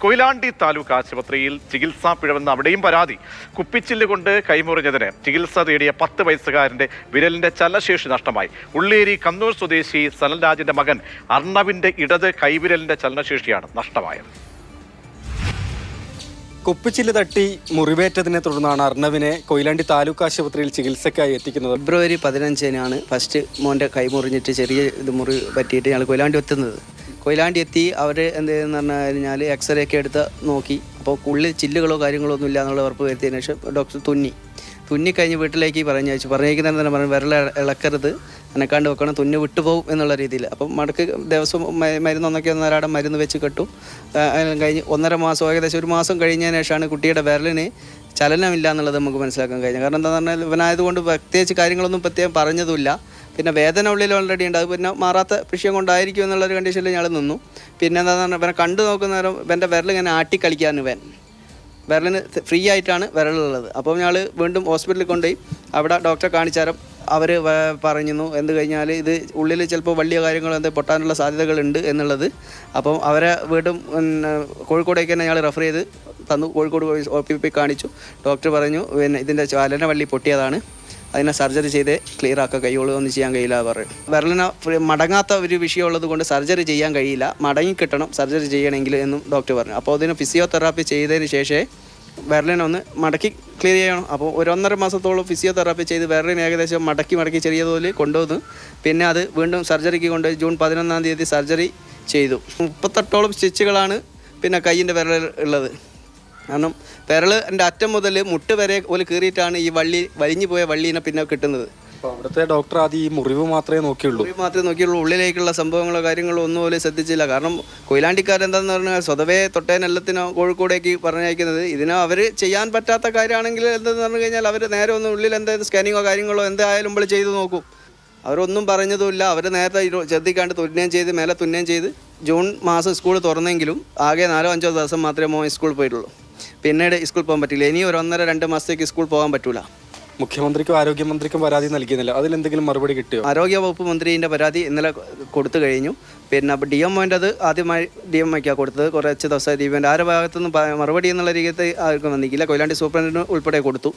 കൊയിലാണ്ടി താലൂക്ക് ആശുപത്രിയിൽ ചികിത്സാ പിഴവെന്ന് അവിടെയും പരാതി. കുപ്പിച്ചില്ല് കൊണ്ട് കൈമുറിഞ്ഞതിന് ചികിത്സ തേടിയ 10 വയസ്സുകാരന്റെ വിരലിന്റെ ചലനശേഷി നഷ്ടമായി. ഉള്ളേരി കണ്ണൂർ സ്വദേശി സനൽരാജിന്റെ മകൻ അർണവിന്റെ ഇടത് കൈവിരലിന്റെ ചലനശേഷിയാണ് നഷ്ടമായത്. കുപ്പിച്ചില്ല് തട്ടി മുറിവേറ്റതിനെ തുടർന്നാണ് അർണവിനെ കൊയിലാണ്ടി താലൂക്ക് ആശുപത്രിയിൽ ചികിത്സയ്ക്കായി എത്തിക്കുന്നത്. ഫെബ്രുവരി 15-നാണ് ഫസ്റ്റ് മോൻ്റെ കൈ മുറിഞ്ഞിട്ട് ചെറിയ മുറി പറ്റിയിട്ട് ഞങ്ങൾ കൊയിലാണ്ടി എത്തുന്നത്. കൊയിലാണ്ടി എത്തി അവർ എന്ത് ചെയ്തെന്ന് പറഞ്ഞു കഴിഞ്ഞാൽ എക്സ്റേ ഒക്കെ എടുത്ത് നോക്കി. അപ്പോൾ ഉള്ളിൽ ചില്ലുകളോ കാര്യങ്ങളോ ഒന്നും ഇല്ല എന്നുള്ള ഉറപ്പ് വരുത്തിയതിനു ശേഷം ഡോക്ടർ തുന്നിക്കഴിഞ്ഞ് വീട്ടിലേക്ക് പറഞ്ഞേക്കുന്നതിന് തന്നെ പറഞ്ഞു വിരൽ ഇളക്കരുത്, അനക്കാണ്ട് വെക്കണം, തുന്നി വിട്ടുപോകും എന്നുള്ള രീതിയിൽ. അപ്പം മടക്ക് ദിവസം മരുന്നൊന്നൊക്കെ ഒന്നരാടം മരുന്ന് വെച്ച് കെട്ടു. കഴിഞ്ഞ് 1.5 മാസം, ഏകദേശം 1 മാസം കഴിഞ്ഞതിന് ശേഷമാണ് കുട്ടിയുടെ വിരലിന് ചലനമില്ല എന്നുള്ളത് നമുക്ക് മനസ്സിലാക്കാൻ കഴിഞ്ഞത്. കാരണം എന്താണെന്ന് പറഞ്ഞാൽ ഇവനായതുകൊണ്ട് പ്രത്യേകിച്ച് കാര്യങ്ങളൊന്നും പ്രത്യേകം പറഞ്ഞതുമില്ല. പിന്നെ വേദന ഉള്ളിൽ ഓൾറെഡി ഉണ്ട്, അത് പിന്നെ മാറാത്ത വിഷയം കൊണ്ടായിരിക്കും എന്നുള്ളൊരു കണ്ടീഷനിൽ ഞങ്ങൾ നിന്നു. പിന്നെ എന്താണെന്ന് പറഞ്ഞാൽ ഇവനെ കണ്ടു നോക്കുന്ന നേരം ഇവൻ്റെ വിരൽ ഇങ്ങനെ ആട്ടിക്കളിക്കാന്ന് വിരലിന് ഫ്രീ ആയിട്ടാണ് വിരലുള്ളത്. അപ്പോൾ ഞങ്ങൾ വീണ്ടും ഹോസ്പിറ്റലിൽ കൊണ്ടുപോയി അവിടെ ഡോക്ടറെ കാണിച്ചാലും അവർ പറഞ്ഞു എന്ത് കഴിഞ്ഞാൽ ഇത് ഉള്ളിൽ ചിലപ്പോൾ വലിയ കാര്യങ്ങൾ പൊട്ടാനുള്ള സാധ്യതകളുണ്ട് എന്നുള്ളത്. അപ്പം അവരെ വീണ്ടും കോഴിക്കോടേക്ക് തന്നെ ഞങ്ങൾ റെഫർ ചെയ്ത് തന്നു. കോഴിക്കോട് OPP കാണിച്ചു. ഡോക്ടർ പറഞ്ഞു പിന്നെ ഇതിൻ്റെ ചലന വള്ളി പൊട്ടിയതാണ്, അതിനെ സർജറി ചെയ്ത് ക്ലിയർ ആക്കാൻ കഴിയുള്ളൂ, ഒന്നും ചെയ്യാൻ കഴിയില്ല പറയും. വിരലിന് മടങ്ങാത്ത ഒരു വിഷയമുള്ളത് കൊണ്ട് സർജറി ചെയ്യാൻ കഴിയില്ല, മടങ്ങി കിട്ടണം സർജറി ചെയ്യണമെങ്കിൽ എന്നും ഡോക്ടർ പറഞ്ഞു. അപ്പോൾ അതിന് ഫിസിയോതെറാപ്പി ചെയ്തതിന് ശേഷമേ വിരലിനൊന്ന് മടക്കി ക്ലിയർ ചെയ്യണം. അപ്പോൾ 1.5 മാസത്തോളം ഫിസിയോതെറാപ്പി ചെയ്ത് വിരലിന് ഏകദേശം മടക്കി ചെറിയ തോതിൽ കൊണ്ടുവന്നു. പിന്നെ അത് വീണ്ടും സർജറിക്ക് കൊണ്ടുപോയി ജൂൺ 11-ാം തീയതി സർജറി ചെയ്തു. 38ഓളം സ്റ്റിച്ചുകളാണ് പിന്നെ കയ്യിൻ്റെ വിരൽ ഉള്ളത്. കാരണം വിരലിൻ്റെ അറ്റം മുതൽ മുട്ട് വരെ ഒരു കീറിയിട്ടാണ് ഈ വലിഞ്ഞു പോയ വള്ളീനെ പിന്നെ കിട്ടുന്നത്. അവിടുത്തെ ഡോക്ടർ ആദ്യം ഈ മുറിവ് മാത്രമേ നോക്കിയുള്ളൂ. ഉള്ളിലേക്കുള്ള സംഭവങ്ങളോ കാര്യങ്ങളോ ഒന്നും പോലും ശ്രദ്ധിച്ചില്ല. കാരണം കൊയിലാണ്ടിക്കാരെന്താണെന്ന് പറഞ്ഞാൽ സ്വതവേ തൊട്ടേനെല്ലത്തിനോ കോഴിക്കോടേക്ക് പറഞ്ഞയക്കുന്നത്. ഇതിനോ അവർ ചെയ്യാൻ പറ്റാത്ത കാര്യമാണെങ്കിൽ എന്തെന്ന് പറഞ്ഞു കഴിഞ്ഞാൽ അവർ നേരെ ഒന്ന് ഉള്ളിൽ എന്തെങ്കിലും സ്കാനിങ്ങോ കാര്യങ്ങളോ എന്തായാലും നമ്മൾ ചെയ്ത് നോക്കും. അവരൊന്നും പറഞ്ഞതുമില്ല. അവർ നേരത്തെ ശ്രദ്ധിക്കാണ്ട് മേലെ തുന്നുകയും ചെയ്ത് ജൂൺ മാസം സ്കൂൾ തുറന്നെങ്കിലും ആകെ 4-5 ദിവസം മാത്രമേ മോൻ സ്കൂളിൽ പോയിട്ടുള്ളൂ. പിന്നീട് സ്കൂളിൽ പോകാൻ പറ്റില്ല. ഇനി ഒരു 1.5-2 മാസത്തേക്ക് സ്കൂൾ പോകാൻ പറ്റൂല. മുഖ്യമന്ത്രിക്കും ആരോഗ്യമന്ത്രിക്കും പരാതി നൽകിയെന്നില്ല, അതിലെന്തെങ്കിലും മറുപടി കിട്ടിയോ? ആരോഗ്യ വകുപ്പ് മന്ത്രിൻ്റെ പരാതി ഇന്നലെ കൊടുത്തു കഴിഞ്ഞു. പിന്നെ DMOൻ്റെത് ആദ്യമായി DMOയ്ക്കാണ് കൊടുത്തത്. കുറച്ച് ദിവസമായി DMOൻ്റെ ആരുടെ ഭാഗത്തുനിന്ന് മറുപടി എന്നുള്ള രീതിയിൽ ആർക്കും വന്നിക്കില്ല. കൊയിലാണ്ടി സൂപ്രണ്ടിന് ഉൾപ്പെടെ കൊടുത്തു.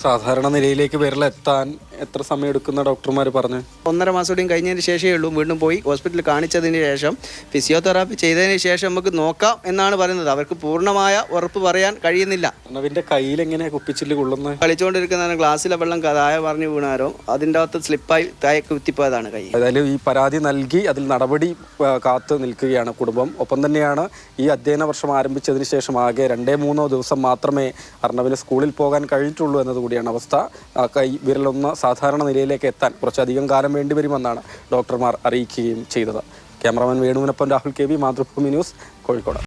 സാധാരണ നിലയിലേക്ക് വിരലെത്താൻ എത്ര സമയം എടുക്കുന്ന ഡോക്ടർമാർ പറഞ്ഞു? 1.5 മാസം കൂടിയും കഴിഞ്ഞതിന് ശേഷമേ ഉള്ളൂ. വീണ്ടും പോയി ഹോസ്പിറ്റലിൽ കാണിച്ചതിന് ശേഷം ഫിസിയോതെറാപ്പി ചെയ്തതിന് ശേഷം നമുക്ക് നോക്കാം എന്നാണ് പറയുന്നത്. അവർക്ക് പൂർണ്ണമായ ഉറപ്പ് പറയാൻ കഴിയുന്നില്ല. അവൻ്റെ കയ്യിൽ എങ്ങനെ കുപ്പിച്ചില്ല് കൊള്ളുന്നത്? കളിച്ചുകൊണ്ടിരിക്കുന്ന ഗ്ലാസ്സിലെ വെള്ളം താഴെ പറഞ്ഞു വീണാരോ അതിൻ്റെ അകത്ത് സ്ലിപ്പായി താഴെ കുത്തിപ്പോയതാണ് കൈ. ഏതായാലും ഈ പരാതി നൽകി അതിൽ നടപടി കാത്തു നിൽക്കുകയാണ് കുടുംബം. ഒപ്പം തന്നെയാണ് ഈ അധ്യയന വർഷം ആരംഭിച്ചതിന് ശേഷം ആകെ 2-3 ദിവസം മാത്രമേ അർണവിന് സ്കൂളിൽ പോകാൻ കഴിഞ്ഞിട്ടുള്ളൂ എന്നതുകൂടിയാണ് അവസ്ഥ. കൈ വിരലൊന്ന് സാധാരണ നിലയിലേക്ക് എത്താൻ കുറച്ചധികം കാലം വേണ്ടിവരുമെന്നാണ് ഡോക്ടർമാർ അറിയിക്കുകയും ചെയ്തത്. ക്യാമറാമാൻ വേണുവിനൊപ്പം രാഹുൽ KV, മാതൃഭൂമി ന്യൂസ്, കോഴിക്കോട്.